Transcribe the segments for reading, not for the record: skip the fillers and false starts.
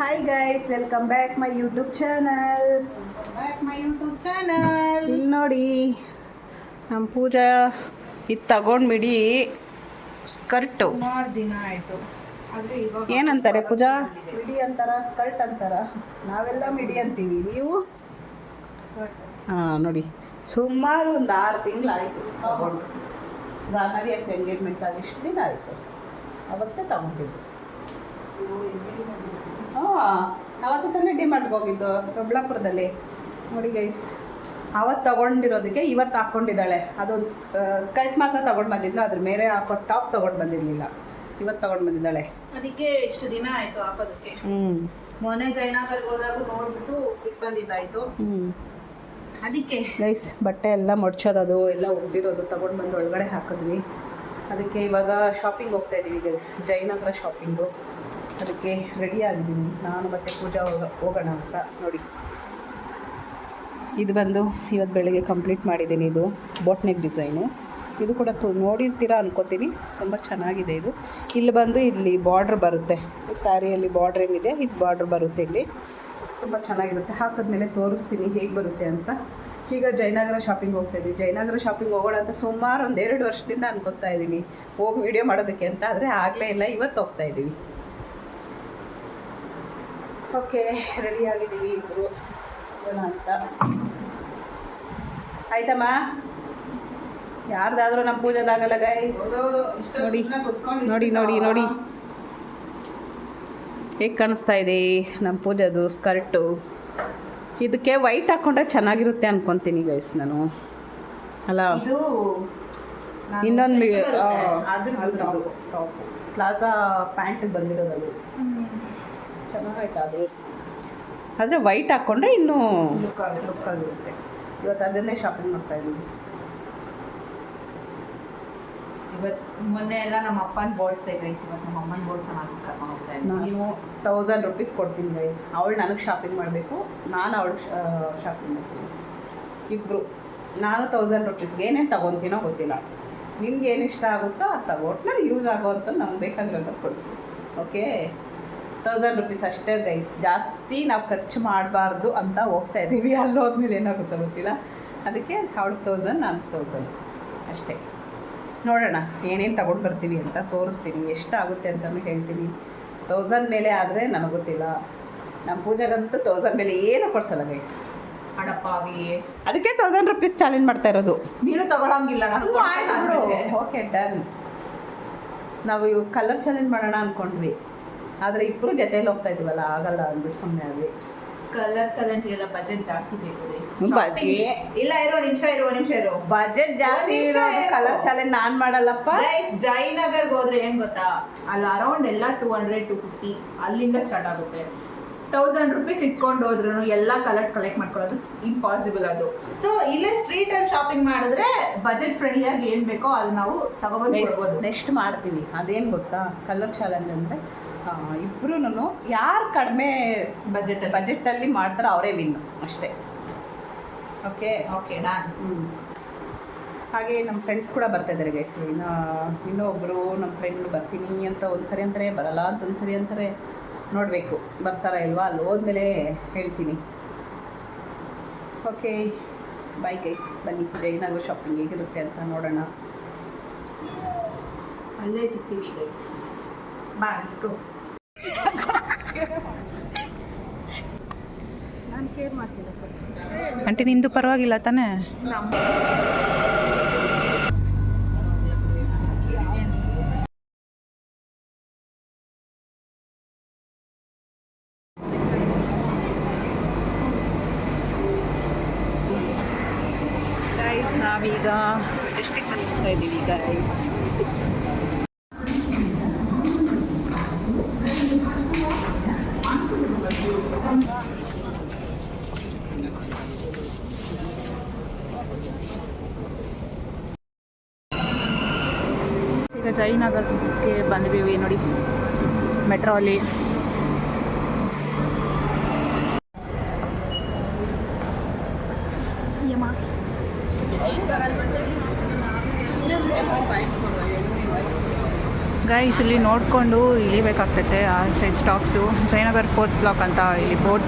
Hi guys, welcome back my YouTube channel. ಇಲ್ಲಿ ನೋಡಿ, ನಮ್ಮ ಪೂಜಾ ಇದು ತಗೊಂಡ್ಬಿಡಿ ಸ್ಕರ್ಟು. ಸುಮಾರು ದಿನ ಆಯಿತು. ಏನಂತಾರೆ ಪೂಜಾ? ಮಿಡಿ ಅಂತಾರ, ಸ್ಕರ್ಟ್ ಅಂತಾರ? ನಾವೆಲ್ಲ ಮಿಡಿ ಅಂತೀವಿ, ನೀವು? ಹಾಂ ನೋಡಿ, ಸುಮಾರು ಒಂದು 6 ತಿಂಗಳಾಯಿತು ತಗೊಂಡು. ಗಾನವಿ ಅಂತ ಎಂಗೇಜ್ಮೆಂಟ್ ಆಗಿ ಇಷ್ಟು ದಿನ ಆಯಿತು, ಅವತ್ತೇ ತಗೊಂಡಿದ್ದು. ಹಾಂ, ಅವತ್ತು ತಾನೇ ಡಿಮಾರ್ಟ್ಗೆ ಹೋಗಿದ್ದು ದೊಡ್ಡಬಳ್ಳಾಪುರದಲ್ಲಿ. ನೋಡಿ ಗೈಸ್, ಅವತ್ತು ತೊಗೊಂಡಿರೋದಕ್ಕೆ ಇವತ್ತು ಹಾಕ್ಕೊಂಡಿದ್ದಾಳೆ. ಅದೊಂದು ಸ್ಕರ್ಟ್ ಮಾತ್ರ ತೊಗೊಂಡು ಬಂದಿದ್ಲು, ಅದ್ರ ಮೇಲೆ ಹಾಕೋ ಟಾಪ್ ತೊಗೊಂಡು ಬಂದಿರಲಿಲ್ಲ. ಇವತ್ತು ತೊಗೊಂಡು ಬಂದಿದ್ದಾಳೆ. ಅದಕ್ಕೆ ಇಷ್ಟು ದಿನ ಆಯಿತು ಹಾಕೋದಕ್ಕೆ. ಮೊನ್ನೆ ಜಯನಗರ್ಗೆ ಹೋದಾಗ ನೋಡ್ಬಿಟ್ಟು ಬಿಟ್ಟು ಬಂದಿದ್ದಾಯಿತು. ಅದಕ್ಕೆ ಗೈಸ್, ಬಟ್ಟೆ ಎಲ್ಲ ಮಡ್ಚೋದು ಎಲ್ಲ ಉದ್ದಿರೋದು ತೊಗೊಂಡು ಬಂದು ಒಳಗಡೆ ಹಾಕಿದ್ವಿ. ಅದಕ್ಕೆ ಇವಾಗ ಶಾಪಿಂಗ್ ಹೋಗ್ತಾ ಇದ್ದೀವಿ ಗೈಸ್, ಜಯನಗರ ಶಾಪಿಂಗು. ಅದಕ್ಕೆ ರೆಡಿ ಆಗಿದ್ದೀನಿ ನಾನು ಮತ್ತು ಪೂಜಾ ಹೋಗೋಣ ಅಂತ. ನೋಡಿ, ಇದು ಬಂದು ಇವತ್ತು ಬೆಳಗ್ಗೆ ಕಂಪ್ಲೀಟ್ ಮಾಡಿದ್ದೀನಿ. ಇದು ಬೋಟ್ ನೆಕ್ ಡಿಸೈನು. ಇದು ಕೂಡ ನೋಡಿರ್ತೀರಾ ಅನ್ಕೋತೀನಿ, ತುಂಬ ಚೆನ್ನಾಗಿದೆ. ಇದು ಇಲ್ಲಿ ಬಂದು ಇಲ್ಲಿ ಬಾರ್ಡ್ರ್ ಬರುತ್ತೆ, ಸ್ಯಾರಿಯಲ್ಲಿ ಬಾರ್ಡ್ರ್ ಏನಿದೆ ಇದು ಬಾರ್ಡ್ರ್ ಬರುತ್ತೆ. ಇಲ್ಲಿ ತುಂಬ ಚೆನ್ನಾಗಿರುತ್ತೆ. ಹಾಕಿದ್ಮೇಲೆ ತೋರಿಸ್ತೀನಿ ಹೇಗೆ ಬರುತ್ತೆ ಅಂತ. ಈಗ ಜಯನಗರ ಶಾಪಿಂಗ್ ಹೋಗ್ತಾಯಿದ್ದೀವಿ. ಜಯನಗರ ಶಾಪಿಂಗ್ ಹೋಗೋಣ ಅಂತ ಸುಮಾರು ಒಂದು 2 ವರ್ಷದಿಂದ ಅನ್ಕೋತಾ ಇದ್ದೀನಿ ಹೋಗಿ ವಿಡಿಯೋ ಮಾಡೋದಕ್ಕೆ ಅಂತ, ಆದರೆ ಆಗಲೇ ಇಲ್ಲ. ಇವತ್ತು ಹೋಗ್ತಾಯಿದ್ದೀವಿ. ಓಕೆ, ರೆಡಿ ಆಗಿದ್ದೀವಿ ಇಬ್ಬರು ಹೋಗೋಣ ಅಂತ. ಆಯ್ತಮ್ಮ, ಯಾರ್ದಾದ್ರೂ ನಮ್ಮ ಪೂಜೆದಾಗಲ್ಲ ಗೈಸ್. ನೋಡಿ ನೋಡಿ ನೋಡಿ ನೋಡಿ ಹೇಗೆ ಕಾಣಿಸ್ತಾ ಇದೆ ನಮ್ಮ ಪೂಜೆದು ಸ್ಕರ್ಟು. ಇದಕ್ಕೆ ವೈಟ್ ಹಾಕ್ಕೊಂಡ್ರೆ ಚೆನ್ನಾಗಿರುತ್ತೆ ಅನ್ಕೊತೀನಿ ಗೈಸ್ ನಾನು, ಅಲ್ಲ? ಇನ್ನೊಂದು ಟಾಪ್ ಪ್ಲಾಜಾ ಪ್ಯಾಂಟಿಗೆ ಬಂದಿರೋದು ಚೆನ್ನಾಗೈತೆ. ಅದು ಆದರೆ ವೈಟ್ ಹಾಕ್ಕೊಂಡ್ರೆ ಇನ್ನೂ ಲುಕ್ ಆಗಿರುತ್ತೆ. ಇವತ್ತು ಅದನ್ನೇ ಶಾಪಿಂಗ್ ಮಾಡ್ತಾಯಿದ್ದೀವಿ. ಇವತ್ತು ಮೊನ್ನೆ ಎಲ್ಲ ನಮ್ಮ ಅಪ್ಪನ ಬೋಡ್ಸ್ದೆ ಗೈಸ್, ಇವತ್ತು ನಮ್ಮ ಅಮ್ಮನ ಬೋಡ್ಸೋಣ ಅಂತ ಕರ್ಕೊಂಡು ಹೋಗ್ತಾ ಇದ್ದೀನಿ. ನಾನು 1000 ರೂಪೀಸ್ ಕೊಡ್ತೀನಿ ಗೈಸ್. ಅವಳು ನನಗೆ ಶಾಪಿಂಗ್ ಮಾಡಬೇಕು, ನಾನು ಅವಳಿಗೆ ಶಾಪಿಂಗ್ ಮಾಡ್ತೀನಿ. ಇಬ್ಬರು. ನಾನು 1000 ರೂಪೀಸ್ಗೆ ಏನೇನು ತೊಗೊತೀನೋ ಗೊತ್ತಿಲ್ಲ. ನಿಮ್ಗೆ ಏನು ಇಷ್ಟ ಆಗುತ್ತೋ ಅದು ತಗೊಟ್ನಲ್ಲಿ ಯೂಸ್ ಆಗೋವಂಥ ನಮ್ಗೆ ಬೇಕಾಗಿರೋದು ಕೊಡಿಸಿ. ಓಕೆ, 1000 ರೂಪೀಸ್ ಅಷ್ಟೇ ಗೈಸ್. ಜಾಸ್ತಿ ನಾವು ಖರ್ಚು ಮಾಡಬಾರ್ದು ಅಂತ ಹೋಗ್ತಾ ಇದ್ದೀವಿ. ಅಲ್ಲಿ ಹೋದ್ಮೇಲೆ ಏನಾಗುತ್ತೋ ಗೊತ್ತಿಲ್ಲ. ಅದಕ್ಕೆ ಅವಳಿಗೆ 1000, ನಾನು 1000 ಅಷ್ಟೇ. ನೋಡೋಣ ಏನೇನು ತಗೊಂಡು ಬರ್ತೀವಿ ಅಂತ ತೋರಿಸ್ತೀನಿ, ಎಷ್ಟಾಗುತ್ತೆ ಅಂತಲೂ ಹೇಳ್ತೀನಿ. 1000 ಮೇಲೆ ಆದರೆ ನನಗೆ ಗೊತ್ತಿಲ್ಲ. ನಮ್ಮ ಪೂಜೆಗಂತೂ 1000 ಮೇಲೆ ಏನೂ ಕೊಡ್ಸಲ್ಲ ಗೈಸ್. ಅಡಪ್ಪಾವಿ, ಅದಕ್ಕೆ 1000 ರೂಪೀಸ್ ಚಾಲೆಂಜ್ ಮಾಡ್ತಾ ಇರೋದು. ನೀನು ತಗೊಳಂಗಿಲ್ಲ. Okay done. ನಾವು ಇವು ಕಲರ್ ಚಾಲೆಂಜ್ ಮಾಡೋಣ ಅಂದ್ಕೊಂಡ್ವಿ, ಆದರೆ ಇಬ್ಬರು ಜೊತೆಯಲ್ಲಿ ಹೋಗ್ತಾ ಇದ್ದೀವಲ್ಲ, ಆಗಲ್ಲ ಅಂದ್ಬಿಟ್ಟು ಸುಮ್ಮನೆ ಆಗಲಿ. ಕಲರ್ ಚಾಲೆಂಜ್ಗೆಲ್ಲ ಬಜೆಟ್ ಜಾಸ್ತಿ ಬೇಕು. ಇಲ್ಲ, ಇರೋ ನಿಮಿಷ ಇರು. ಬಜೆಟ್ ಜಾಸ್ತಿ ಇರೋದು ಕಲರ್ ಚಾಲೆಂಜ್ ನಾನು ಮಾಡಲ್ಲಪ್ಪ. ಜಯನಗರ್ಗೆ ಹೋದ್ರೆ ಏನ್ ಗೊತ್ತಾ, ಅಲ್ಲಿ ಅರೌಂಡ್ ಎಲ್ಲ 200-250 ಅಲ್ಲಿಂದ ಸ್ಟಾರ್ಟ್ ಆಗುತ್ತೆ. 1000 ರೂಪೀಸ್ ಇಟ್ಕೊಂಡು ಹೋದ್ರು ಎಲ್ಲ ಕಲರ್ಸ್ ಕಲೆಕ್ಟ್ ಮಾಡ್ಕೊಳ್ಳೋದು ಇಂಪಾಸಿಬಲ್ ಅದು. ಸೊ ಇಲ್ಲೇ ಸ್ಟ್ರೀಟ್ ಅಲ್ಲಿ ಶಾಪಿಂಗ್ ಮಾಡಿದ್ರೆ ಬಜೆಟ್ ಫ್ರೆಂಡ್ಲಿಯಾಗಿ ಏನು ಬೇಕೋ ಅದು ನಾವು ತಗೊಬೋದು. ನೆಕ್ಸ್ಟ್ ಮಾಡ್ತೀವಿ. ಅದೇನು ಗೊತ್ತಾ, ಕಲರ್ ಚಾಲೆಂಜ್ ಅಂದರೆ ಇಬ್ಬರೂ ಯಾರು ಕಡಿಮೆ ಬಜೆಟಲ್ಲಿ ಮಾಡ್ತಾರೋ ಅವರೇ ವಿನ್ನು ಅಷ್ಟೇ. Okay done. ಹಾಗೆ ನಮ್ಮ ಫ್ರೆಂಡ್ಸ್ ಕೂಡ ಬರ್ತಾಯಿದ್ದಾರೆ ಗೈಸ್. ಇನ್ನೊಬ್ಬರು ನಮ್ಮ ಫ್ರೆಂಡ್ ಬರ್ತೀನಿ ಅಂತ ಒಂದ್ಸರಿ ಅಂತಾರೆ, ಬರಲ್ಲ ಅಂತ ಒಂದ್ಸರಿ ಅಂತಾರೆ. ನೋಡಬೇಕು ಬರ್ತಾರ ಇಲ್ವಾ, ಅಲ್ಲಿ ಹೋದ್ಮೇಲೆ ಹೇಳ್ತೀನಿ. ಓಕೆ ಬೈ ಗೈಸ್, ಬನ್ನಿ ಜಯನಗರ ಶಾಪಿಂಗ್ ಹೇಗಿರುತ್ತೆ ಅಂತ ನೋಡೋಣ. ಅಲ್ಲೇ ಸಿಗ್ತೀವಿ ಗೈಸ್. ಬಾಯ್ಕು ನಾನು ಕೇರ್ ಮಾಡ್ತೀನಿ ಆಂಟಿ, ನಿಂದು ಪರವಾಗಿಲ್ಲ ತಾನೇ? ಗೈಸ್, ನಾವೀಗ ಡಿಸ್ಟ್ರಿಕ್ಟ್ ಹೋಗ್ತಾ ಇದ್ದೀವಿ ಗೈಸ್. ಈಗ ಜಯನಗರಕ್ಕೆ ಬಂದಿದ್ದೀವಿ ನೋಡಿ, ಮೆಟ್ರೋ ಅಲ್ಲಿ. ಗೈಸ್ ಇಲ್ಲಿ ನೋಡಿಕೊಂಡು ಇಳಿಬೇಕಾಗ್ತೈತೆ ಆ side stops. Jayanagar 4th block ಅಂತ ಇಲ್ಲಿ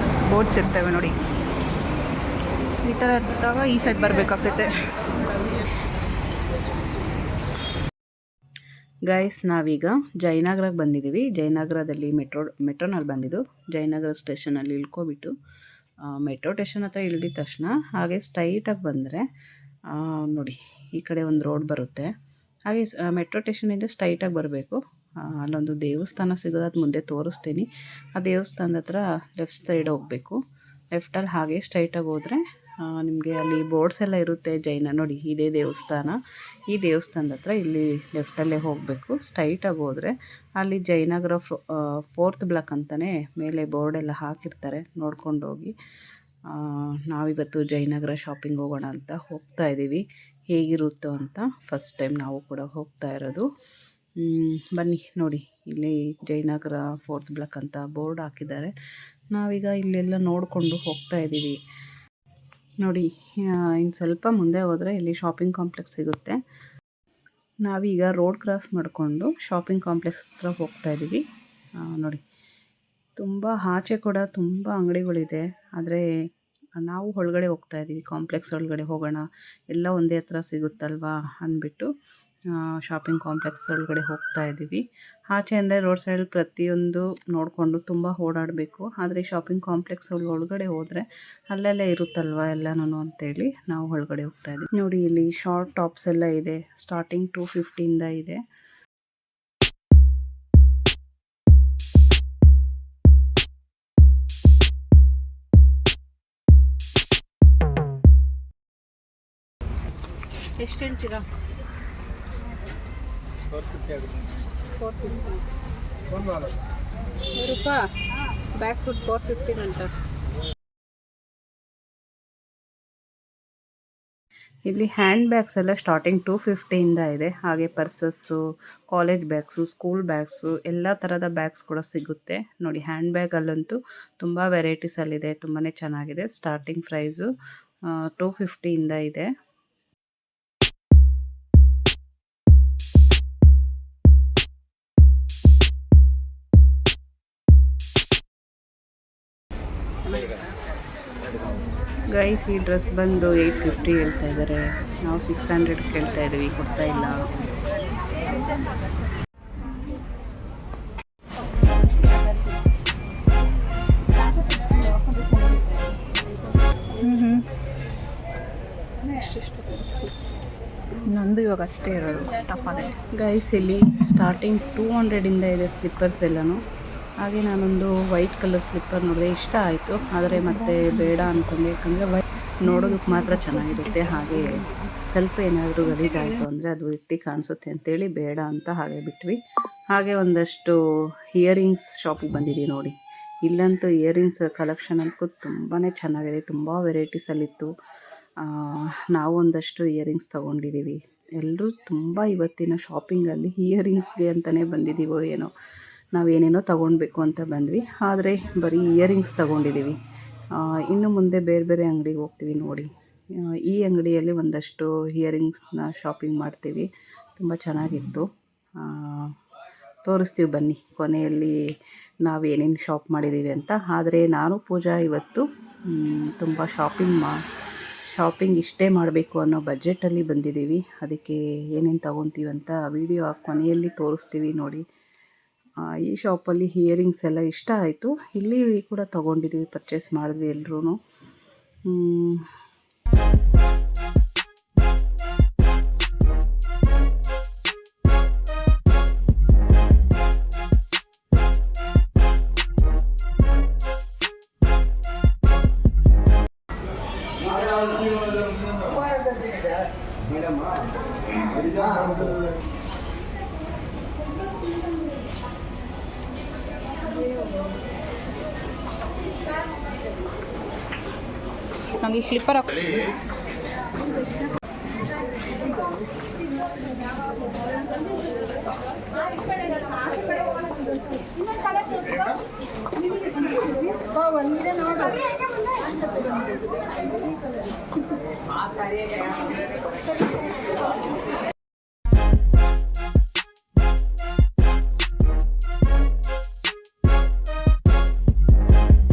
ಬೋರ್ಡ್ಸ್ ಇರ್ತವೆ ನೋಡಿ. ಈ ಥರ ಇದ್ದಾಗ ಈ ಸೈಡ್ ಬರಬೇಕಾಗ್ತೈತೆ. ಗೈಸ್ ನಾವೀಗ ಜಯನಗರಕ್ಕೆ ಬಂದಿದ್ದೀವಿ. ಜಯನಗರದಲ್ಲಿ ಮೆಟ್ರೋನಲ್ಲಿ ಬಂದಿದ್ದು. ಜಯನಗರ ಸ್ಟೇಷನಲ್ಲಿ ಇಳ್ಕೊಬಿಟ್ಟು ಮೆಟ್ರೋ ಸ್ಟೇಷನ್ ಹತ್ರ ಇಳಿದ ತಕ್ಷಣ ಹಾಗೆ ಸ್ಟ್ರೈಟಾಗಿ ಬಂದರೆ ನೋಡಿ ಈ ಕಡೆ ಒಂದು ರೋಡ್ ಬರುತ್ತೆ. ಹಾಗೆ ಮೆಟ್ರೋ ಸ್ಟೇಷನಿಂದ ಸ್ಟ್ರೈಟಾಗಿ ಬರಬೇಕು. ಅಲ್ಲೊಂದು ದೇವಸ್ಥಾನ ಸಿಗೋದು, ಅದು ಮುಂದೆ ತೋರಿಸ್ತೀನಿ. ಆ ದೇವಸ್ಥಾನದ ಹತ್ರ ಲೆಫ್ಟ್ ಸೈಡ್ ಹೋಗಬೇಕು. ಲೆಫ್ಟಲ್ಲಿ ಹಾಗೆ ಸ್ಟ್ರೈಟಾಗಿ ಹೋದರೆ ನಿಮಗೆ ಅಲ್ಲಿ ಬೋರ್ಡ್ಸ್ ಎಲ್ಲ ಇರುತ್ತೆ. ನೋಡಿ ಇದೇ ದೇವಸ್ಥಾನ. ಈ ದೇವಸ್ಥಾನದ ಹತ್ರ ಇಲ್ಲಿ ಲೆಫ್ಟಲ್ಲೇ ಹೋಗಬೇಕು. ಸ್ಟ್ರೈಟಾಗಿ ಹೋದರೆ ಅಲ್ಲಿ ಜಯನಗರ 4th ಬ್ಲಾಕ್ ಅಂತಲೇ ಮೇಲೆ ಬೋರ್ಡೆಲ್ಲ ಹಾಕಿರ್ತಾರೆ. ನೋಡ್ಕೊಂಡು ಹೋಗಿ. ನಾವಿವತ್ತು ಜಯನಗರ ಶಾಪಿಂಗ್ ಹೋಗೋಣ ಅಂತ ಹೋಗ್ತಾ ಇದ್ದೀವಿ. ಹೇಗಿರುತ್ತೋ ಅಂತ ಫಸ್ಟ್ ಟೈಮ್ ನಾವು ಕೂಡ ಹೋಗ್ತಾ ಇರೋದು. ಬನ್ನಿ ನೋಡಿ, ಇಲ್ಲಿ ಜಯನಗರ 4th ಬ್ಲಾಕ್ ಅಂತ ಬೋರ್ಡ್ ಹಾಕಿದ್ದಾರೆ. ನಾವೀಗ ಇಲ್ಲೆಲ್ಲ ನೋಡಿಕೊಂಡು ಹೋಗ್ತಾ ಇದ್ದೀವಿ. ನೋಡಿ ಇನ್ನು ಸ್ವಲ್ಪ ಮುಂದೆ ಹೋದರೆ ಇಲ್ಲಿ ಶಾಪಿಂಗ್ ಕಾಂಪ್ಲೆಕ್ಸ್ ಸಿಗುತ್ತೆ. ನಾವೀಗ ರೋಡ್ ಕ್ರಾಸ್ ಮಾಡಿಕೊಂಡು ಶಾಪಿಂಗ್ ಕಾಂಪ್ಲೆಕ್ಸ್ ಹತ್ರ ಹೋಗ್ತಾ ಇದ್ದೀವಿ. ನೋಡಿ ತುಂಬ ಆಚೆ ಕೂಡ ತುಂಬ ಅಂಗಡಿಗಳಿದೆ. ಆದರೆ ನಾವು ಒಳಗಡೆ ಹೋಗ್ತಾ ಇದ್ದೀವಿ. ಕಾಂಪ್ಲೆಕ್ಸ್ ಒಳಗಡೆ ಹೋಗೋಣ, ಎಲ್ಲ ಒಂದೇ ಹತ್ರ ಸಿಗುತ್ತಲ್ವಾ ಅಂದ್ಬಿಟ್ಟು ಶಾಪಿಂಗ್ ಕಾಂಪ್ಲೆಕ್ಸ್ ಒಳಗಡೆ ಹೋಗ್ತಾ ಇದ್ದೀವಿ. ಆಚೆ ಅಂದರೆ ರೋಡ್ ಸೈಡಲ್ಲಿ ಪ್ರತಿಯೊಂದು ನೋಡಿಕೊಂಡು ತುಂಬ ಓಡಾಡಬೇಕು. ಆದರೆ ಶಾಪಿಂಗ್ ಕಾಂಪ್ಲೆಕ್ಸ್ ಒಳಗಡೆ ಹೋದರೆ ಅಲ್ಲೆಲ್ಲ ಇರುತ್ತಲ್ವ ಎಲ್ಲನೂ ಅಂತೇಳಿ ನಾವು ಒಳಗಡೆ ಹೋಗ್ತಾ ಇದ್ದೀವಿ. ನೋಡಿ ಇಲ್ಲಿ ಶಾರ್ಟ್ ಟಾಪ್ಸ್ ಎಲ್ಲ ಇದೆ. ಸ್ಟಾರ್ಟಿಂಗ್ 250ಇಂದ ಇದೆ. ಎಷ್ಟು ಹೇಳ್ತೀರಾ? 450 ರೂಪಾಯಿ ಬ್ಯಾಕ್ ಸೂಟ್ 450 ಅಂತ. ಇಲ್ಲಿ ಹ್ಯಾಂಡ್ ಬ್ಯಾಗ್ಸ್ ಎಲ್ಲ ಸ್ಟಾರ್ಟಿಂಗ್ 250ಇಂದ ಇದೆ. ಹಾಗೆ ಪರ್ಸಸ್ಸು, ಕಾಲೇಜ್ ಬ್ಯಾಗ್ಸು, ಸ್ಕೂಲ್ ಬ್ಯಾಗ್ಸು ಎಲ್ಲ ಥರದ ಬ್ಯಾಗ್ಸ್ ಕೂಡ ಸಿಗುತ್ತೆ. ನೋಡಿ ಹ್ಯಾಂಡ್ ಬ್ಯಾಗಲ್ಲಂತೂ ತುಂಬ ವೆರೈಟೀಸಲ್ಲಿದೆ. ತುಂಬಾ ಚೆನ್ನಾಗಿದೆ. ಸ್ಟಾರ್ಟಿಂಗ್ ಪ್ರೈಸು 250ಇಂದ ಇದೆ. ಗೈಸ್ ಈ ಡ್ರೆಸ್ ಬಂದು 850 ಹೇಳ್ತಾ ಇದ್ದಾರೆ. ನಾವು 600 ಕೇಳ್ತಾ ಇದ್ದೀವಿ, ಕೊಡ್ತಾ ಇಲ್ಲ. ನಂದು ಇವಾಗ ಅಷ್ಟೇ ಇರೋದು ಸ್ಟಫ್ ಅದೇ. ಗೈಸ್ ಇಲ್ಲಿ ಸ್ಟಾರ್ಟಿಂಗ್ 200ಇಂದ ಇದೆ ಸ್ಲಿಪ್ಪರ್ಸ್ ಎಲ್ಲನೂ. ಹಾಗೆ ನಾನೊಂದು ವೈಟ್ ಕಲರ್ ಸ್ಲಿಪ್ಪರ್ ನೋಡಿದೆ, ಇಷ್ಟ ಆಯಿತು. ಆದರೆ ಮತ್ತೆ ಬೇಡ ಅಂದ್ಕೊಂಡೆ, ಯಾಕಂದರೆ ನೋಡೋದಕ್ಕೆ ಮಾತ್ರ ಚೆನ್ನಾಗಿರುತ್ತೆ. ಹಾಗೆ ಸ್ವಲ್ಪ ಏನಾದರೂ ಗಲೀಜಾಯಿತು ಅಂದರೆ ಅದು ಎತ್ತಿ ಕಾಣಿಸುತ್ತೆ ಅಂತೇಳಿ ಬೇಡ ಅಂತ ಹಾಗೆ ಬಿಟ್ವಿ. ಹಾಗೆ ಒಂದಷ್ಟು ಇಯರಿಂಗ್ಸ್ ಶಾಪಿಗೆ ಬಂದಿದ್ದೀವಿ. ನೋಡಿ ಇಲ್ಲಂತೂ ಇಯರಿಂಗ್ಸ್ ಕಲೆಕ್ಷನ್ ಅಂತೂ ತುಂಬಾ ಚೆನ್ನಾಗಿದೆ. ತುಂಬ ವೆರೈಟೀಸಲ್ಲಿತ್ತು. ನಾವು ಒಂದಷ್ಟು ಇಯರಿಂಗ್ಸ್ ತೊಗೊಂಡಿದ್ದೀವಿ. ಎಲ್ಲರೂ ತುಂಬ ಇವತ್ತಿನ ಶಾಪಿಂಗಲ್ಲಿ ಇಯರಿಂಗ್ಸ್ಗೆ ಅಂತಲೇ ಬಂದಿದ್ದೀವೋ ಏನೋ. ನಾವೇನೇನೋ ತೊಗೊಳ್ಬೇಕು ಅಂತ ಬಂದ್ವಿ, ಆದರೆ ಬರೀ ಇಯರಿಂಗ್ಸ್ ತೊಗೊಂಡಿದ್ದೀವಿ. ಇನ್ನು ಮುಂದೆ ಬೇರೆ ಬೇರೆ ಅಂಗಡಿಗೆ ಹೋಗ್ತೀವಿ. ನೋಡಿ ಈ ಅಂಗಡಿಯಲ್ಲಿ ಒಂದಷ್ಟು ಇಯರಿಂಗ್ಸ್ನ ಶಾಪಿಂಗ್ ಮಾಡ್ತೀವಿ. ತುಂಬ ಚೆನ್ನಾಗಿತ್ತು. ತೋರಿಸ್ತೀವಿ ಬನ್ನಿ ಕೊನೆಯಲ್ಲಿ ನಾವು ಏನೇನು ಶಾಪ್ ಮಾಡಿದ್ದೀವಿ ಅಂತ. ಆದರೆ ನಾನು ಪೂಜಾ ಇವತ್ತು ತುಂಬ ಶಾಪಿಂಗ್ ಇಷ್ಟೇ ಮಾಡಬೇಕು ಅನ್ನೋ ಬಜೆಟಲ್ಲಿ ಬಂದಿದ್ದೀವಿ. ಅದಕ್ಕೆ ಏನೇನು ತೊಗೊತೀವಿ ಅಂತ ವಿಡಿಯೋ ಕೊನೆಯಲ್ಲಿ ತೋರಿಸ್ತೀವಿ ನೋಡಿ. ಈ ಶಾಪಲ್ಲಿ ಇಯರಿಂಗ್ಸ್ ಎಲ್ಲ ಇಷ್ಟ ಆಯಿತು. ಇಲ್ಲಿ ಕೂಡ ತೊಗೊಂಡಿದ್ದೀವಿ, ಪರ್ಚೇಸ್ ಮಾಡಿದ್ವಿ ಎಲ್ಲರೂ. ನಮಗೆ ಈ ಸ್ಲಿಪ್ಪರ್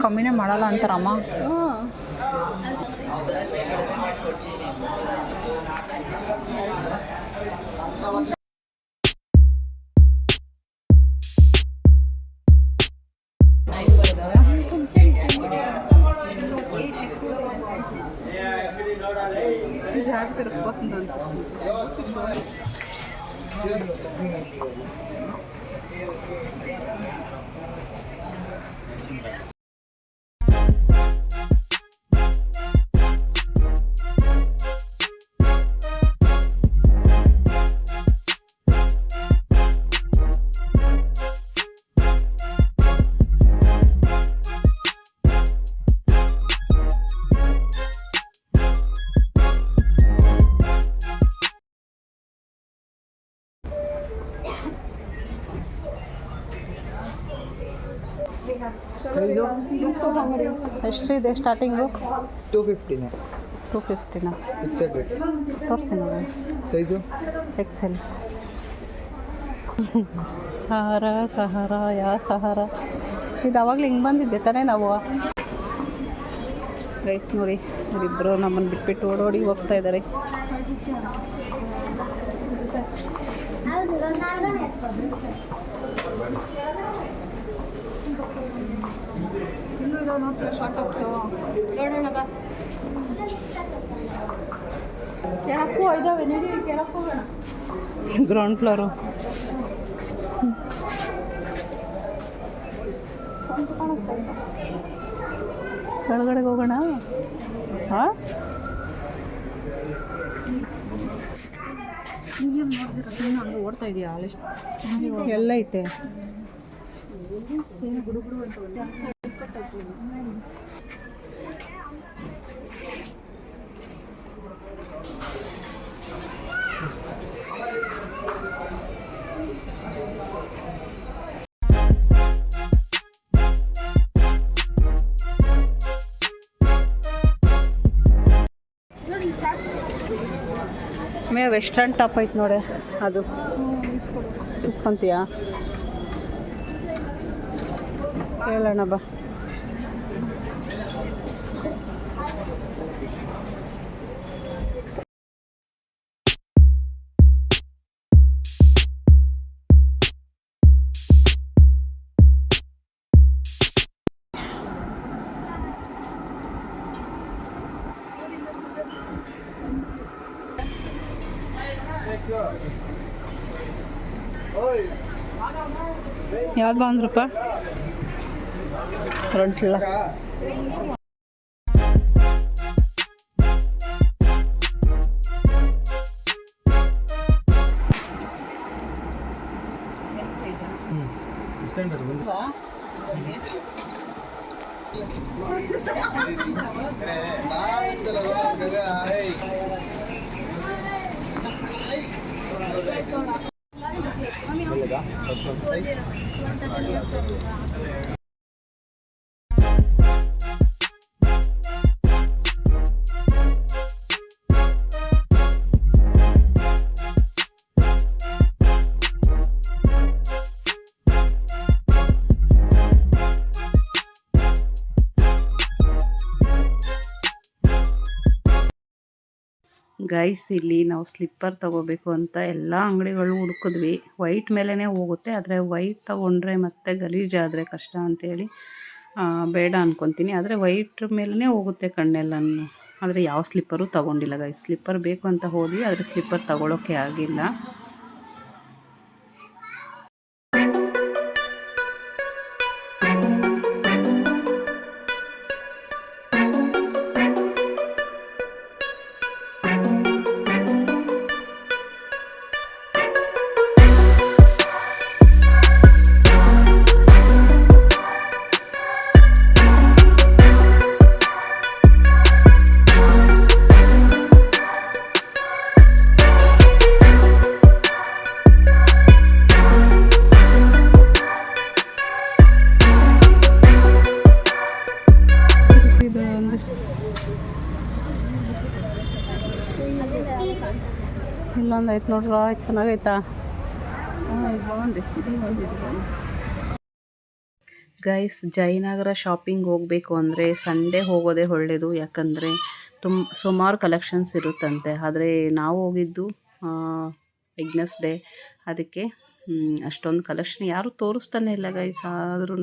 ಕಮ್ಮಿನೇ ಮಾಡಲ್ಲ ಅಂತಾರಮ್ಮ. ಎಷ್ಟು ಇದೆ ಸ್ಟಾರ್ಟಿಂಗು? 250 250ನಾ? Fixed rate. ತೋರಿಸಿ ನೋಡಿ. Size Excel. ಸಹಾರ ಯಾ ಸಹಾರ ಇದು ಅವಾಗಲೇ ಹಿಂಗೆ ಬಂದಿದ್ದೆ ತಾನೇ ನಾವು. ರೈಸ್ ನೋಡಿ ಇವರಿಬ್ಬರು ನಮ್ಮನ್ನು ಬಿಟ್ಬಿಟ್ಟು ಓಡೋಡಿ ಹೋಗ್ತಾ ಇದ್ದಾರೆ. Ground floor. ಕೆಳಗಡೆಗೆ ಹೋಗೋಣ. ಹಾಂ ಹಂಗೆ ಓಡ್ತಾ ಇದೆಯಾ? ಎಲ್ಲ ಐತೆ. ವೆಸ್ಟರ್ನ್ ಟಾಪ್ ಐತೆ ನೋಡಿ, ಅದು ಇಸ್ಕೊಂತೀಯಾ? ಹೇಳೋಣ ಬಾ. ಯಾವ್ದು ಬಾ ಅಂದ್ರಪ್ಪ? ಫ್ರಂಟ್ಲ ಗೈಸ್, ಇಲ್ಲಿ ನಾವು ಸ್ಲಿಪ್ಪರ್ ತೊಗೋಬೇಕು ಅಂತ ಎಲ್ಲ ಅಂಗಡಿಗಳು ಹುಡುಕಿದ್ವಿ. ವೈಟ್ ಮೇಲೇ ಹೋಗುತ್ತೆ, ಆದರೆ ವೈಟ್ ತೊಗೊಂಡ್ರೆ ಮತ್ತೆ ಗಲೀಜಾದರೆ ಕಷ್ಟ ಅಂಥೇಳಿ ಬೇಡ ಅಂದ್ಕೊತೀನಿ. ಆದರೆ ವೈಟ್ ಮೇಲೇ ಹೋಗುತ್ತೆ ಕಣ್ಣೆಲ್ಲನೂ. ಆದರೆ ಯಾವ ಸ್ಲಿಪ್ಪರು ತೊಗೊಂಡಿಲ್ಲ ಗೈಸ್. ಸ್ಲಿಪ್ಪರ್ ಬೇಕು ಅಂತ ಹೋದ್ವಿ, ಆದರೆ ಸ್ಲಿಪ್ಪರ್ ತೊಗೊಳೋಕ್ಕೆ ಆಗಿಲ್ಲ. ಇಲ್ಲೊಂದು ಐತೆ ನೋಡ್ರ, ಚೆನ್ನಾಗೈತಾ? ಗೈಸ್, ಜಯನಗರ ಶಾಪಿಂಗ್ ಹೋಗಬೇಕು ಅಂದರೆ ಸಂಡೇ ಹೋಗೋದೇ ಒಳ್ಳೆಯದು. ಯಾಕಂದರೆ ಸುಮಾರು ಕಲೆಕ್ಷನ್ಸ್ ಇರುತ್ತಂತೆ. ಆದರೆ ನಾವು ಹೋಗಿದ್ದು ವೆಡ್ನೆಸ್ಡೇ, ಅದಕ್ಕೆ ಅಷ್ಟೊಂದು ಕಲೆಕ್ಷನ್ ಯಾರೂ ತೋರಿಸ್ತಾನೆ ಇಲ್ಲ ಗೈಸ್. ಆದ್ರೂ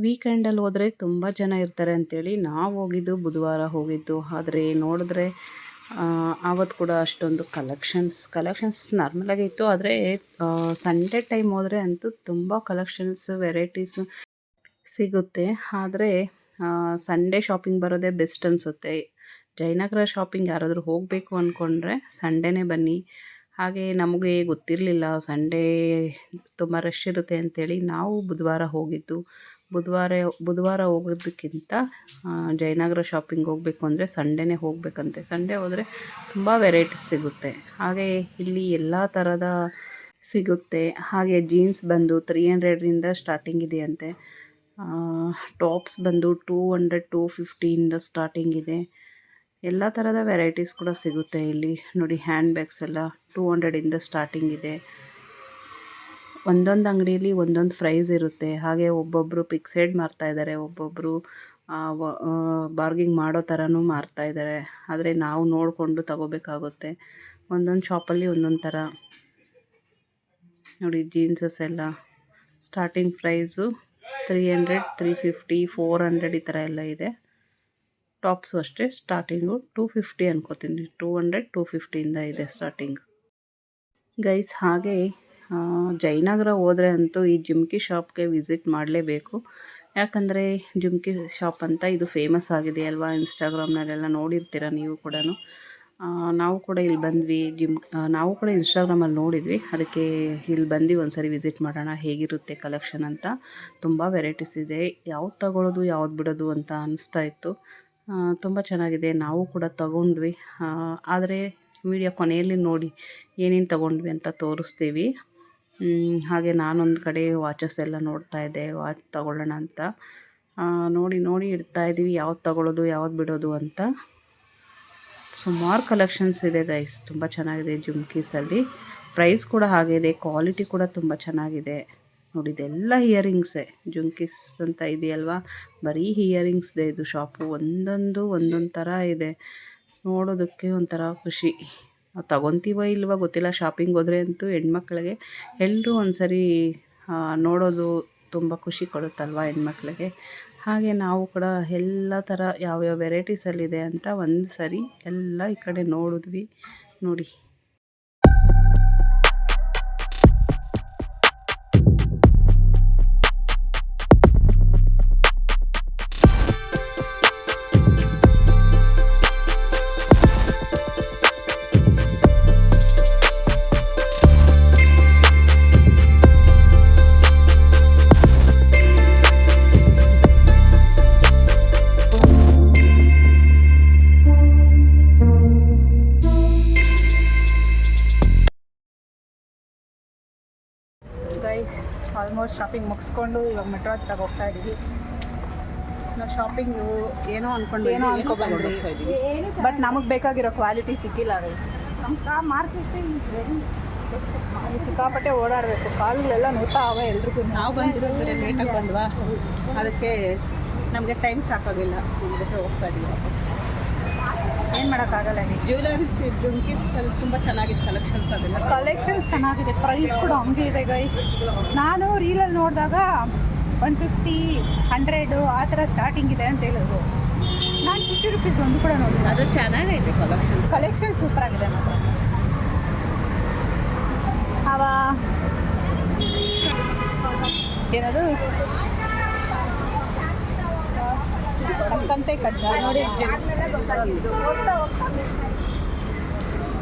ವೀಕೆಂಡಲ್ಲಿ ಹೋದರೆ ತುಂಬ ಜನ ಇರ್ತಾರೆ ಅಂಥೇಳಿ ನಾವು ಹೋಗಿದ್ದು ಬುಧವಾರ ಹೋಗಿದ್ದು. ಆದರೆ ನೋಡಿದ್ರೆ ಆವತ್ತು ಕೂಡ ಅಷ್ಟೊಂದು ಕಲೆಕ್ಷನ್ಸ್ ನಾರ್ಮಲಾಗೇ ಇತ್ತು. ಆದರೆ ಸಂಡೇ ಟೈಮ್ ಹೋದರೆ ಅಂತೂ ತುಂಬ ಕಲೆಕ್ಷನ್ಸ್ ವೆರೈಟೀಸ್ ಸಿಗುತ್ತೆ. ಆದರೆ ಸಂಡೇ ಶಾಪಿಂಗ್ ಬರೋದೇ ಬೆಸ್ಟ್ ಅನಿಸುತ್ತೆ. ಜಯನಗರ ಶಾಪಿಂಗ್ ಯಾರಾದರೂ ಹೋಗಬೇಕು ಅಂದ್ಕೊಂಡ್ರೆ ಸಂಡೇನೇ ಬನ್ನಿ. ಹಾಗೆ ನಮಗೆ ಗೊತ್ತಿರಲಿಲ್ಲ ಸಂಡೇ ತುಂಬ ರಶ್ ಇರುತ್ತೆ ಅಂಥೇಳಿ ನಾವು ಬುಧವಾರ ಹೋಗಿದ್ದು. ಬುಧವಾರ ಹೋಗೋದಕ್ಕಿಂತ ಜಯನಗರ ಶಾಪಿಂಗ್ ಹೋಗಬೇಕು ಅಂದರೆ ಸಂಡೇನೇ ಹೋಗಬೇಕಂತೆ. ಸಂಡೇ ಹೋದರೆ ತುಂಬ ವೆರೈಟೀಸ್ ಸಿಗುತ್ತೆ. ಹಾಗೆ ಇಲ್ಲಿ ಎಲ್ಲ ಥರದ ಸಿಗುತ್ತೆ. ಹಾಗೆ ಜೀನ್ಸ್ ಬಂದು 300ರಿಂದ ಸ್ಟಾರ್ಟಿಂಗ್ ಇದೆಯಂತೆ. ಟಾಪ್ಸ್ ಬಂದು 200 250 ಸ್ಟಾರ್ಟಿಂಗ್ ಇದೆ. ಎಲ್ಲ ಥರದ ವೆರೈಟೀಸ್ ಕೂಡ ಸಿಗುತ್ತೆ ಇಲ್ಲಿ. ನೋಡಿ, ಹ್ಯಾಂಡ್ ಬ್ಯಾಗ್ಸ್ ಎಲ್ಲ 200ರಿಂದ ಸ್ಟಾರ್ಟಿಂಗ್ ಇದೆ. ಒಂದೊಂದು ಅಂಗಡಿಯಲ್ಲಿ ಒಂದೊಂದು ಪ್ರೈಸ್ ಇರುತ್ತೆ. ಹಾಗೆ ಒಬ್ಬೊಬ್ಬರು ಫಿಕ್ಸೆಡ್ ಮಾರ್ತಾಯಿದ್ದಾರೆ, ಒಬ್ಬೊಬ್ಬರು ಬಾರ್ಗಿಂಗ್ ಮಾಡೋ ಥರನೂ ಮಾರ್ತಾಯಿದ್ದಾರೆ. ಆದರೆ ನಾವು ನೋಡಿಕೊಂಡು ತಗೋಬೇಕಾಗುತ್ತೆ. ಒಂದೊಂದು ಶಾಪಲ್ಲಿ ಒಂದೊಂದು ಥರ. ನೋಡಿ, ಜೀನ್ಸಸ್ ಎಲ್ಲ ಸ್ಟಾರ್ಟಿಂಗ್ ಪ್ರೈಸು 300 350 400 ಈ ಥರ ಎಲ್ಲ ಇದೆ. ಟಾಪ್ಸು ಅಷ್ಟೇ ಸ್ಟಾರ್ಟಿಂಗು 250 ಅನ್ಕೋತೀನಿ. 200 250ಇಂದ ಇದೆ ಸ್ಟಾರ್ಟಿಂಗ್ ಗೈಸ್. ಹಾಗೆ ಜಯನಗರ ಹೋದರೆ ಅಂತೂ ಈ ಜುಮ್ಕಿ ಶಾಪ್ಗೆ ವಿಸಿಟ್ ಮಾಡಲೇಬೇಕು. ಯಾಕಂದರೆ ಜುಮ್ಕಿ ಶಾಪ್ ಅಂತ ಇದು ಫೇಮಸ್ ಆಗಿದೆ ಅಲ್ವಾ. ಇನ್ಸ್ಟಾಗ್ರಾಮ್ನಲ್ಲೆಲ್ಲ ನೋಡಿರ್ತೀರ ನೀವು ಕೂಡ. ನಾವು ಕೂಡ ಇಲ್ಲಿ ಬಂದ್ವಿ. ನಾವು ಕೂಡ ಇನ್ಸ್ಟಾಗ್ರಾಮಲ್ಲಿ ನೋಡಿದ್ವಿ. ಅದಕ್ಕೆ ಇಲ್ಲಿ ಬಂದು ಒಂದ್ಸರಿ ವಿಸಿಟ್ ಮಾಡೋಣ ಹೇಗಿರುತ್ತೆ ಕಲೆಕ್ಷನ್ ಅಂತ. ತುಂಬ ವೆರೈಟೀಸ್ ಇದೆ. ಯಾವ್ದು ತಗೊಳ್ಳೋದು ಯಾವ್ದು ಬಿಡೋದು ಅಂತ ಅನಿಸ್ತಾ ಇತ್ತು. ತುಂಬ ಚೆನ್ನಾಗಿದೆ. ನಾವು ಕೂಡ ತಗೊಂಡ್ವಿ. ಆದರೆ ವಿಡಿಯೋ ಕೊನೆಯಲ್ಲಿ ನೋಡಿ ಏನೇನು ತಗೊಂಡ್ವಿ ಅಂತ ತೋರಿಸ್ತೀವಿ. ಹಾಗೆ ನಾನೊಂದು ಕಡೆ ವಾಚಸ್ ಎಲ್ಲ ನೋಡ್ತಾ ಇದ್ದೆ, ವಾಚ್ ತಗೊಳ್ಳೋಣ ಅಂತ. ನೋಡಿ ಇಡ್ತಾಯಿದ್ದೀವಿ ಯಾವ್ದು ತಗೊಳ್ಳೋದು ಯಾವ್ದು ಬಿಡೋದು ಅಂತ. ಸುಮಾರು ಕಲೆಕ್ಷನ್ಸ್ ಇದೆ ಗೈಸ್. ತುಂಬ ಚೆನ್ನಾಗಿದೆ ಜುಮ್ಕೀಸಲ್ಲಿ. ಪ್ರೈಸ್ ಕೂಡ ಹಾಗೆ ಇದೆ, ಕ್ವಾಲಿಟಿ ಕೂಡ ತುಂಬ ಚೆನ್ನಾಗಿದೆ. ನೋಡಿ, ಇದೆಲ್ಲ ಇಯರಿಂಗ್ಸೇ. ಜುಮ್ಕೀಸ್ ಅಂತ ಇದೆಯಲ್ವಾ, ಬರೀ ಇಯರಿಂಗ್ಸ್ದೇ ಇದು ಶಾಪು. ಒಂದೊಂದು ಥರ ಇದೆ. ನೋಡೋದಕ್ಕೆ ಒಂಥರ ಖುಷಿ. ತಗೊತೀವೋ ಇಲ್ವೋ ಗೊತ್ತಿಲ್ಲ. ಶಾಪಿಂಗ್ ಹೋದರೆ ಅಂತೂ ಹೆಣ್ಮಕ್ಳಿಗೆ ಎಲ್ಲರೂ ಒಂದ್ಸರಿ ನೋಡೋದು ತುಂಬ ಖುಷಿ ಕೊಡುತ್ತಲ್ವ ಹೆಣ್ಮಕ್ಳಿಗೆ. ಹಾಗೆ ನಾವು ಕೂಡ ಎಲ್ಲ ಥರ ಯಾವ್ಯಾವ ವೆರೈಟೀಸಲ್ಲಿದೆ ಅಂತ ಒಂದು ಸರಿ ಎಲ್ಲ ಈ ಕಡೆ ನೋಡಿದ್ವಿ. ನೋಡಿ, ಗೈಸ್, ಆಲ್ಮೋಸ್ಟ್ ಶಾಪಿಂಗ್ ಮುಗಿಸ್ಕೊಂಡು ಇವಾಗ ಮೆಟ್ರೋ ಹತ್ರ ಹೋಗ್ತಾ ಇದ್ದೀವಿ. ನಾವು ಶಾಪಿಂಗು ಏನೋ ಅನ್ಕೊಬಂದ್ರಿ, ಬಟ್ ನಮಗೆ ಬೇಕಾಗಿರೋ ಕ್ವಾಲಿಟಿ ಸಿಕ್ಕಿಲ್ಲ ಗೈಸ್. ಸಿಕ್ಕಾಪಟ್ಟೆ ಓಡಾಡಬೇಕು, ಕಾಲುಗಳೆಲ್ಲ ನೋಡ್ತಾ ಅವೆ ಎಲ್ರಿಗೂ. ನಾವು ಬಂದಿರೋದ್ರೆ ಲೇಟಾಗಿ ಬಂದ್ವಾ, ಅದಕ್ಕೆ ನಮಗೆ ಟೈಮ್ ಸಾಕಾಗಿಲ್ಲ. ಅದಕ್ಕೆ ಹೋಗ್ತಾ ಇದ್ದೀವಿ ವಾಪಸ್. ಏನು ಮಾಡೋಕ್ಕಾಗಲ್ಲ. ಜ್ಯುವೆಲರೀಸ್ ಜುಮ್ಕೀಸಲ್ಲಿ ತುಂಬ ಚೆನ್ನಾಗಿದೆ ಕಲೆಕ್ಷನ್ಸ್ ಚೆನ್ನಾಗಿದೆ. ಪ್ರೈಸ್ ಕೂಡ ಹಂಗೆ ಇದೆ ಗೈಸ್. ನಾನು ರೀಲಲ್ಲಿ ನೋಡಿದಾಗ 150 100 ಆ ಥರ ಸ್ಟಾರ್ಟಿಂಗ್ ಇದೆ ಅಂತ ಹೇಳಿದ್ರು. ನಾನು 50 ರೂಪೀಸ್ ಒಂದು ಕೂಡ ನೋಡಿಲ್ಲ. ಅದು ಚೆನ್ನಾಗಿದೆ ಕಲೆಕ್ಷನ್ ಸೂಪರ್ ಆಗಿದೆ ಮಾತ್ರ. ಏನದು ಕಂತೆ ಕಜ್ಜ ನೋಡಿ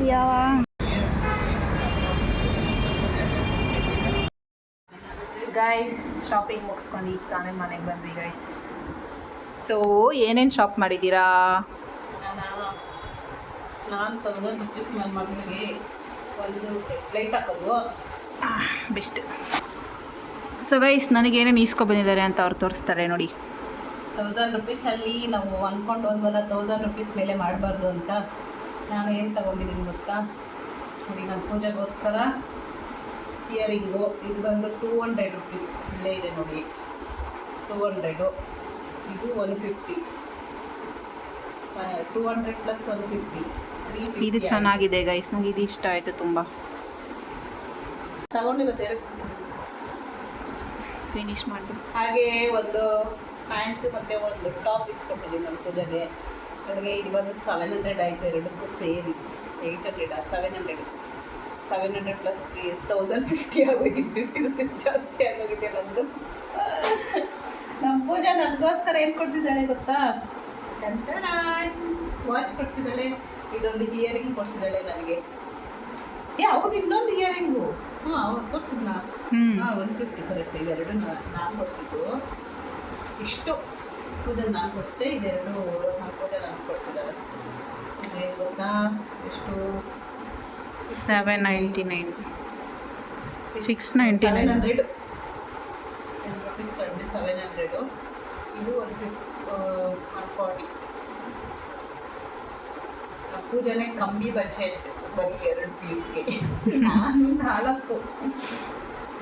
ಯಾವ. ಗೈಸ್, ಶಾಪಿಂಗ್ ಮುಗಿಸ್ಕೊಂಡು ಈಗ ತಾನೇ ಮನೆಗೆ ಬಂದ್ವಿ ಗೈಸ್. ಸೊ ಏನೇನು ಶಾಪ್ ಮಾಡಿದ್ದೀರಾ? ನಾನು ₹1000 ನನ್ನ ಮಗಳಿಗೆ ಒಂದು ಲೈಟ್ ಹಾಕೋದು ಬೆಸ್ಟ್. ಸೊ ಗೈಸ್, ನನಗೇನೇನು ಈಸ್ಕೊಬಂದಿದ್ದಾರೆ ಅಂತ ಅವ್ರು ತೋರಿಸ್ತಾರೆ ನೋಡಿ. ₹1000 ನಾವು ಅಂದ್ಕೊಂಡು ಹೋದ್ವಲ್ಲ ₹1000 ಮೇಲೆ ಮಾಡಬಾರ್ದು ಅಂತ. ನಾನು ಏನು ತೊಗೊಂಡಿದ್ದೀನಿ ಗೊತ್ತಾ? ನೋಡಿ, ನನ್ನ ಪೂಜೆಗೋಸ್ಕರ ಇಯರಿಂಗು. ಇದು ಬಂದು ₹200 ಇಲ್ಲೇ ಇದೆ ನೋಡಿ. 200 ಇದು 150 200 ಪ್ಲಸ್ 150 350 ಇದು ಚೆನ್ನಾಗಿದೆ ಗೈಸ್, ನನಗೆ ಇದು ಇಷ್ಟ ಆಯಿತು ತುಂಬ. ತಗೊಂಡಿರುತ್ತೆ ಫಿನಿಶ್ ಮಾಡಿ. ಹಾಗೆ ಒಂದು ಪ್ಯಾಂಟ್ ಮತ್ತು ಒಂದು ಟಾಪ್ ಇಸ್ಕೊಟ್ಟಿದ್ದೀನಿ ನಮ್ಮ ಪೂಜೆಗೆ. ನನಗೆ ಇದು ಬಂದು 700 ಆಯಿತು ಎರಡಕ್ಕೂ ಸೇರಿ. 800 700 ಪ್ಲಸ್ 1050 ಆಗೋಗಿದೆ. 50 ರೂಪೀಸ್ ಜಾಸ್ತಿ ಆಗೋಗಿದೆ ನಮ್ಮದು. ನಮ್ಮ ಪೂಜಾ ನನಗೋಸ್ಕರ ಏನು ಕೊಡಿಸಿದ್ದಾಳೆ ಗೊತ್ತಾ? ವಾಚ್ ಕೊಡಿಸಿದ್ದಾಳೆ, ಇದೊಂದು ಇಯರಿಂಗ್ ಕೊಡಿಸಿದ್ದಾಳೆ ನನಗೆ. ಹೌದು, ಇನ್ನೊಂದು ಇಯರಿಂಗು ಅವ್ರು ಕೊಡಿಸಿದ್ನಾ? 150 ಕರೆಕ್ಟ್. ಇವೆರಡು ನಾನು ಕೊಡಿಸಿದ್ದು. ಇಷ್ಟು ಪೂಜೆ ನಾನು ಕೊಡಿಸಿದೆ, ಇದೆರಡು ನಾನು ಪೂಜೆ ನಾನು ಕೊಡಿಸಿದ್ದಾಳೆ. ಇದೇನು ಗೊತ್ತಾ ಎಷ್ಟು? 799 699 700 ರೂಪೀಸ್ ಕಡಿಮೆ 700. ಇದು 140. ಪೂಜೆನೇ ಕಮ್ಮಿ ಬಜೆಟ್, ಬರೀ 2 ಪೀಸ್ಗೆ ನಾನು 4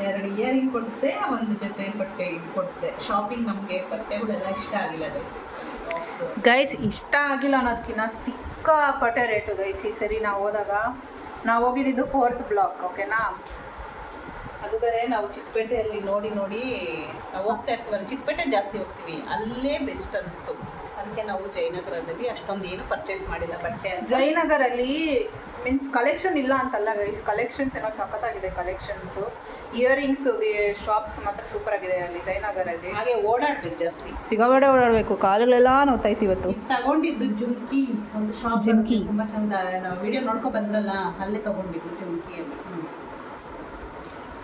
2 ಇಯರಿಂಗ್ ಕೊಡಿಸ್ದೆ, ಒಂದು ಜೊತೆ ಬಟ್ಟೆ ಇದು ಕೊಡಿಸ್ದೆ. ಶಾಪಿಂಗ್ ನಮಗೆ ಬಟ್ಟೆಗಳೆಲ್ಲ ಇಷ್ಟ ಆಗಿಲ್ಲ ಟಾಪ್ಸ್ ಗೈಸ್. ಇಷ್ಟ ಆಗಿಲ್ಲ ಅನ್ನೋದಕ್ಕಿಂತ ಸಿಕ್ಕಾಪಟ್ಟೆ ರೇಟು ಗೈಸ್. ಈ ಸರಿ ನಾವು ಹೋದಾಗ, ನಾವು ಹೋಗಿದ್ದು 4th ಬ್ಲಾಕ್, ಓಕೆನಾ? ಅದು ಬೇರೆ ನಾವು ಚಿಕ್ಕಪೇಟೆಯಲ್ಲಿ ನೋಡಿ ನಾವು ಹೋಗ್ತಾ ಇರ್ತೀವಲ್ಲ, ಚಿಕ್ಕಪೇಟೆ ಜಾಸ್ತಿ ಹೋಗ್ತೀವಿ, ಅಲ್ಲೇ ಬೆಸ್ಟ್ ಅನಿಸ್ತು. ಅದಕ್ಕೆ ನಾವು ಜಯನಗರದಲ್ಲಿ ಅಷ್ಟೊಂದು ಏನು ಪರ್ಚೇಸ್ ಮಾಡಿಲ್ಲ ಬಟ್ಟೆ ಅಂತ. ಜಯನಗರಲ್ಲಿ ಮೀನ್ಸ್ ಕಲೆಕ್ಷನ್ ಇಲ್ಲ ಅಂತಲ್ಲ ಗೈಸ್, ಕಲೆಕ್ಷನ್ಸ್ ಏನೋ ಸಖತ್ತಾಗಿದೆ. ಕಲೆಕ್ಷನ್ಸು ಇಯರಿಂಗ್ಸ್ಗೆ ಶಾಪ್ಸ್ ಮಾತ್ರ ಸೂಪರ್ ಆಗಿದೆ ಅಲ್ಲಿ ಜಯನಗರಲ್ಲಿ. ಹಾಗೆ ಓಡಾಡ್ಬೇಕು ಜಾಸ್ತಿ, ಸಿಗಾಬಡೆ ಓಡಾಡಬೇಕು, ಕಾಲುಗಳೆಲ್ಲ ನೋವ್ತೈತಿ ಇವತ್ತು. ತಗೊಂಡಿದ್ದು ಜುಮ್ಕಿ ಒಂದು ಶಾಪ್, ಜುಮ್ಕಿ ತುಂಬ ಚಂದ. ನಾವು ವಿಡಿಯೋ ನೋಡ್ಕೊ ಬಂದ್ರಲ್ಲ, ಅಲ್ಲೇ ತಗೊಂಡಿದ್ದು ಜುಮ್ಕಿಯಲ್ಲಿ.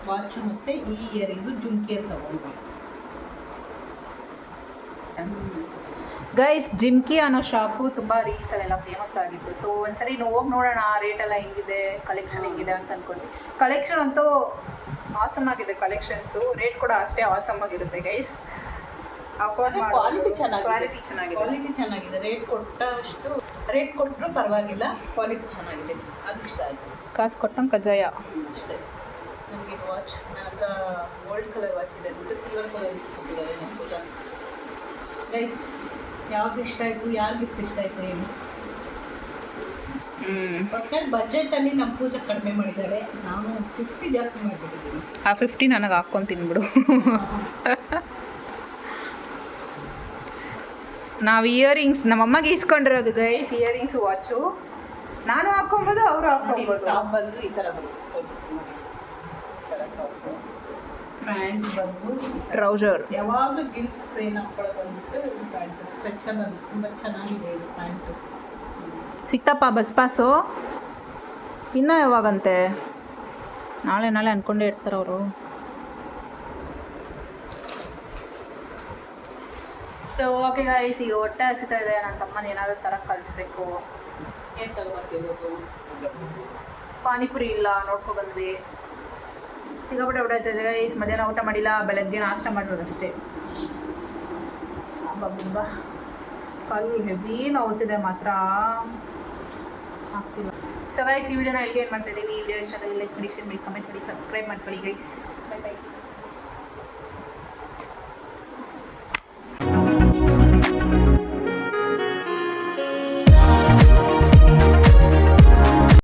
ವಾಚು ಮತ್ತು ಈ ಇಯರಿಂಗು ಜುಮ್ಕಿಯಲ್ಲಿ ತಗೊಂಡ್ವಿ. ಗೈಸ್, ಜಿಮ್ಕಿ ಅನ್ನೋ ಶಾಪು ತುಂಬ ರೀಲ್ಸಲ್ಲೆಲ್ಲ ಫೇಮಸ್ ಆಗಿತ್ತು. ಸೊ ಒಂದ್ಸರಿ ನಾವು ಹೋಗಿ ನೋಡೋಣ ರೇಟೆಲ್ಲ ಹೆಂಗಿದೆ, ಕಲೆಕ್ಷನ್ ಹೆಂಗಿದೆ ಅಂತ ಅಂದ್ಕೊಂಡ್ವಿ. ಕಲೆಕ್ಷನ್ ಅಂತೂ ಆಸಮ್ ಆಗಿದೆ. ಕಲೆಕ್ಷನ್ಸು ರೇಟ್ ಕೂಡ ಅಷ್ಟೇ ಆಸಮ್ ಆಗಿರುತ್ತೆ ಗೈಸ್. ಅಫೋರ್ಡ್ ಮಾಡಿ. ಕ್ವಾಲಿಟಿ ಚೆನ್ನಾಗಿದೆ. ಕ್ವಾಲಿಟಿ ಚೆನ್ನಾಗಿದೆ. ರೇಟ್ ಕೊಟ್ಟರು ಪರವಾಗಿಲ್ಲ, ಕ್ವಾಲಿಟಿ ಚೆನ್ನಾಗಿದೆ, ಅದಿಷ್ಟ ಆಯಿತು. ಕಾಸು ಕೊಟ್ಟಂಗೆ ಕಜ್ಜಾಯ ಅಷ್ಟೇ. ನಮಗೆ ವಾಚ್, ನನ್ನ ಹತ್ರ ಗೋಲ್ಡ್ ಕಲರ್ ವಾಚ್ ಇದೆ, ಸಿಲ್ವರ್ ಕಲರ್ ಇಸ್ಕೊಟ್ಟಿದ್ದಾರೆ ನಮ್ಮ ಪೂಜಾ. ಗೈಸ್, ಯಾವ್ದು ಇಷ್ಟ ಆಯಿತು, ಯಾರು ಗಿಫ್ಟ್ ಇಷ್ಟ ಆಯಿತು ಹೇಳಿ. ಒಟ್ಟಲ್ಲಿ ಬಜೆಟಲ್ಲಿ ನಮ್ಮ ಪೂಜೆ ಕಡಿಮೆ ಮಾಡಿದ್ದಾಳೆ, ನಾನು 50 ಜಾಸ್ತಿ ಮಾಡಿಬಿಟ್ಟಿದ್ದೀನಿ. ಆ 50 ನನಗೆ ಹಾಕ್ಕೊಂಡು ತಿನ್ಬಿಡು. ನಾವು ಇಯರಿಂಗ್ಸ್ ನಮ್ಮಮ್ಮಗೆ ಇಸ್ಕೊಂಡಿರೋದು ಗೈಸ್, ಇಯರಿಂಗ್ಸ್ ವಾಚು ನಾನು ಹಾಕ್ಕೊಬೋದು, ಅವರು ಹಾಕ್ಕೊಬೋದು. ಟಾಪ್ ಬಂದು ಈ ಥರ ಬರುತ್ತೆ, ತೋರಿಸ್ತೀನಿ. ಪ್ಯಾಂಟ್ ಬಂದು ಟ್ರೌಸರ್. ಯಾವಾಗಲೂ ಜೀನ್ಸ್ ಏನು ಹಾಕ್ಕೊಳ್ಳೋದು ಅಂದ್ಬಿಟ್ಟು ಪ್ಯಾಂಟು ಸ್ಪೆಷಲ್ ಅದು ತುಂಬ ಚೆನ್ನಾಗಿದೆ ಇದು ಪ್ಯಾಂಟು. ಸಿಕ್ತಪ್ಪ bus pass? ಇನ್ನೂ ಯಾವಾಗಂತೆ? ನಾಳೆ ಅಂದ್ಕೊಂಡೇ ಇರ್ತಾರೆ ಅವರು. ಸೊ ಓಕೆ ಗೈಸ್, ಈಗ ಹೊಟ್ಟೆ ಹಸಿತಾ ಇದೆ. ನನ್ನ ತಮ್ಮನ ಏನಾದರೂ ತರಕ್ಕೆ ಕಳಿಸ್ಬೇಕು. ಏನು ತಗೊಂಡಿರೋದು? ಪಾನಿಪುರಿ ಇಲ್ಲ, ನೋಡ್ಕೊಬಂದ್ವಿ. ಸಿಕ್ಕಾಪಟ್ಟೆ ಊಟ ಹಸಿದೆ ಗೈಸ್. ಮಧ್ಯಾಹ್ನ ಊಟ ಮಾಡಿಲ್ಲ, ಬೆಳಗ್ಗೆ ನಾಷ್ಟ ಮಾಡಿರೋದು ಅಷ್ಟೇ. ಬಬ್ಬ ಕಾಲು ಹೆವಿ ನೋವುತ್ತಿದೆ ಮಾತ್ರ, ಆಗ್ತಿಲ್ಲ. ಸೊ ಗೈಸ್, ಈ ವಿಡಿಯೋನ ಎಲ್ಲಿಗೆ ಏನು ಮಾಡ್ತಾಯಿದ್ದೀವಿ? ಈ ವಿಡಿಯೋ ಇಷ್ಟ ಆದರೆ ಲೈಕ್ ಮಾಡಿ, ಶೇರ್ ಮಾಡಿ, ಕಮೆಂಟ್ ಮಾಡಿ, ಸಬ್ಸ್ಕ್ರೈಬ್ ಮಾಡ್ಕೊಳ್ಳಿ ಗೈಸ್. Bye bye.